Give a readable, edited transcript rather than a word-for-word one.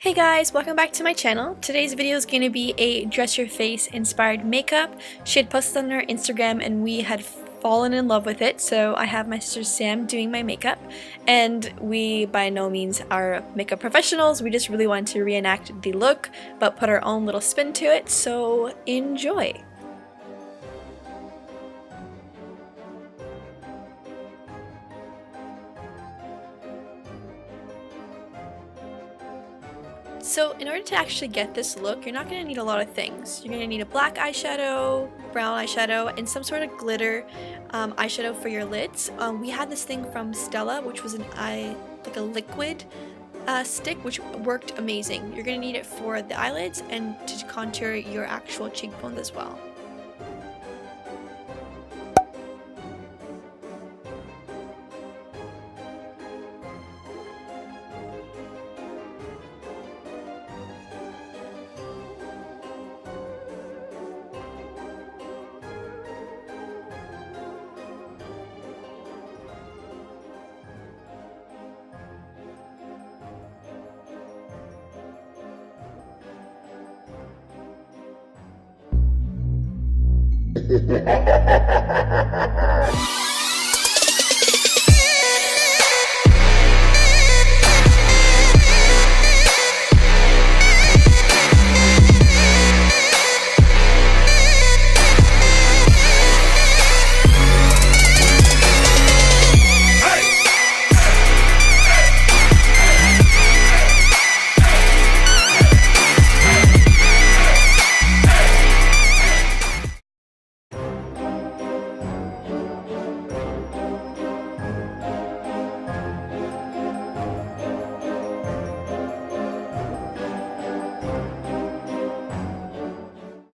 Hey guys, welcome back to my channel. Today's video is going to be a dress your face inspired makeup. She had posted on her Instagram and we had fallen in love with it, so I have my sister Sam doing my makeup, and we by no means are makeup professionals. We just really wanted to reenact the look but put our own little spin to it, so enjoy! So in order to actually get this look, you're not going to need a lot of things. You're going to need a black eyeshadow, brown eyeshadow, and some sort of glitter eyeshadow for your lids. We had this thing from Stella, which was like a liquid stick, which worked amazing. You're going to need it for the eyelids and to contour your actual cheekbones as well.